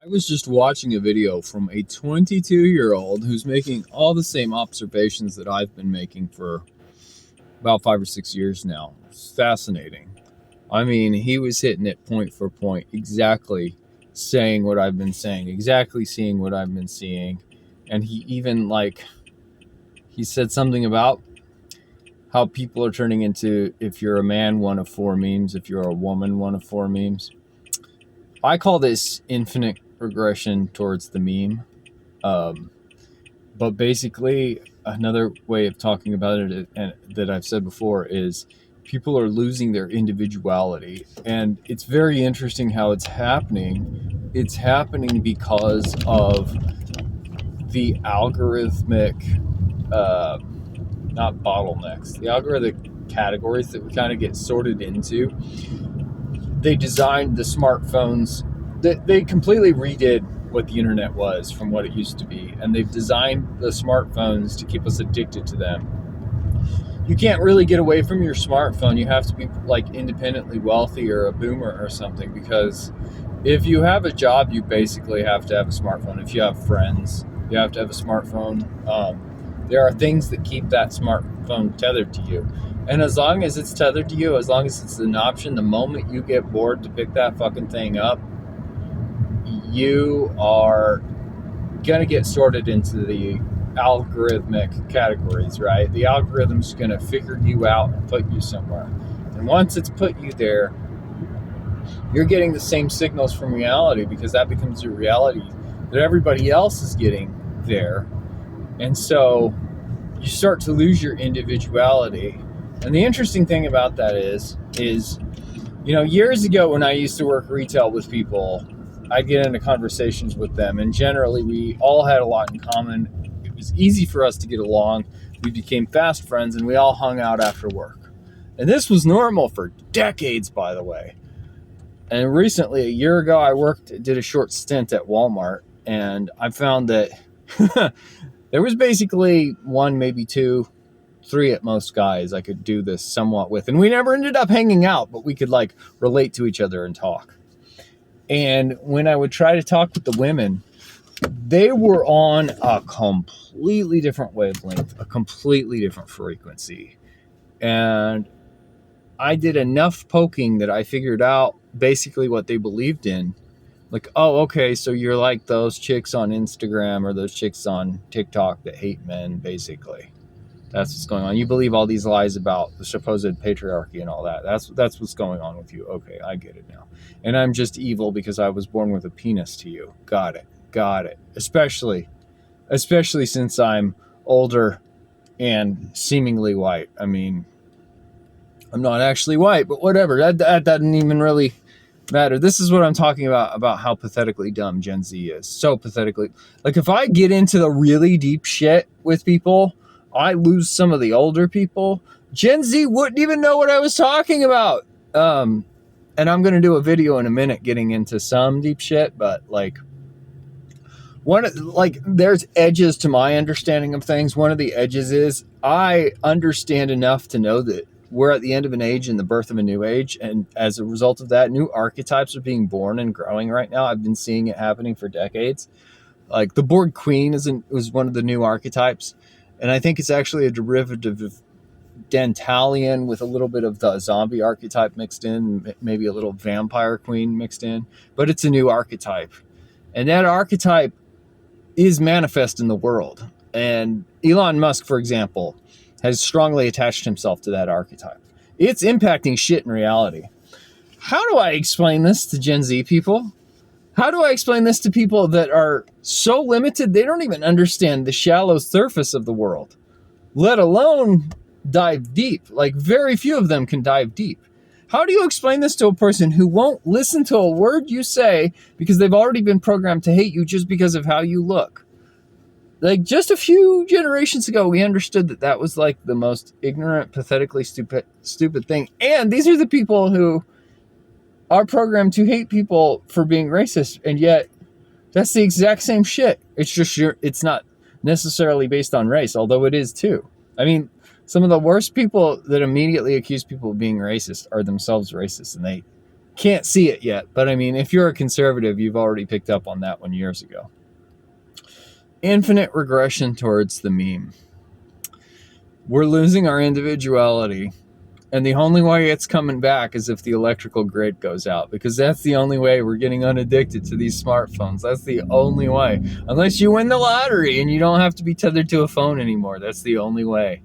I was just watching a video from a 22-year-old who's making all the same observations that I've been making for about 5 or 6 years now. It's fascinating. I mean, he was hitting it point for point, exactly saying what I've been saying, exactly seeing what I've been seeing. And he even, he said something about how people are turning into, if you're a man, one of four memes, if you're a woman, one of four memes. I call this infinite regression towards the meme. But basically, another way of talking about it, and that I've said before, is people are losing their individuality. And it's very interesting how it's happening. It's happening because of the algorithmic, not bottlenecks, the algorithmic categories that we kind of get sorted into. They designed the smartphones, they completely redid what the internet was from what it used to be, and they've designed the smartphones to keep us addicted to them. You can't really get away from your smartphone. You have to be independently wealthy or a boomer or something, because if you have a job, you basically have to have a smartphone. If you have friends, you have to have a smartphone. There are things that keep that smartphone tethered to you. And as long as it's tethered to you, as long as it's an option, the moment you get bored to pick that fucking thing up, you are going to get sorted into the algorithmic categories, right? The algorithm's going to figure you out and put you somewhere. And once it's put you there, you're getting the same signals from reality, because that becomes your reality that everybody else is getting there. And so you start to lose your individuality. And the interesting thing about that is, years ago when I used to work retail with people, I'd get into conversations with them, and generally we all had a lot in common. It was easy for us to get along. We became fast friends, and we all hung out after work. And this was normal for decades, by the way. And recently, a year ago, I did a short stint at Walmart, and I found that there was basically one, maybe two, three at most guys I could do this somewhat with. And we never ended up hanging out, but we could relate to each other and talk. And when I would try to talk with the women, they were on a completely different wavelength, a completely different frequency. And I did enough poking that I figured out basically what they believed in. Oh, okay, so you're like those chicks on Instagram or those chicks on TikTok that hate men, basically. That's what's going on. You believe all these lies about the supposed patriarchy and all that. That's what's going on with you. Okay, I get it now. And I'm just evil because I was born with a penis to you. Got it. Especially since I'm older and seemingly white. I mean, I'm not actually white, but whatever. That doesn't even really matter. This is what I'm talking about how pathetically dumb Gen Z is. So pathetically. If I get into the really deep shit with people, I lose some of the older people. Gen Z wouldn't even know what I was talking about. And I'm going to do a video in a minute getting into some deep shit, but there's edges to my understanding of things. One of the edges is I understand enough to know that we're at the end of an age and the birth of a new age. And as a result of that, new archetypes are being born and growing right now. I've been seeing it happening for decades. The Borg Queen was one of the new archetypes. And I think it's actually a derivative of Dantalian with a little bit of the zombie archetype mixed in, maybe a little vampire queen mixed in. But it's a new archetype. And that archetype is manifest in the world. And Elon Musk, for example, has strongly attached himself to that archetype. It's impacting shit in reality. How do I explain this to Gen Z people? How do I explain this to people that are so limited they don't even understand the shallow surface of the world, let alone dive deep? Very few of them can dive deep. How do you explain this to a person who won't listen to a word you say because they've already been programmed to hate you just because of how you look? Just a few generations ago, we understood that was the most ignorant, pathetically stupid thing. And these are the people who are programmed to hate people for being racist, and yet that's the exact same shit. It's just it's not necessarily based on race, although it is too. I mean, some of the worst people that immediately accuse people of being racist are themselves racist, and Can't see it yet, but I mean, if you're a conservative, you've already picked up on that one years ago. Infinite regression towards the mean. We're losing our individuality, and the only way it's coming back is if the electrical grid goes out, because that's the only way we're getting unaddicted to these smartphones. That's the only way. Unless you win the lottery and you don't have to be tethered to a phone anymore. That's the only way.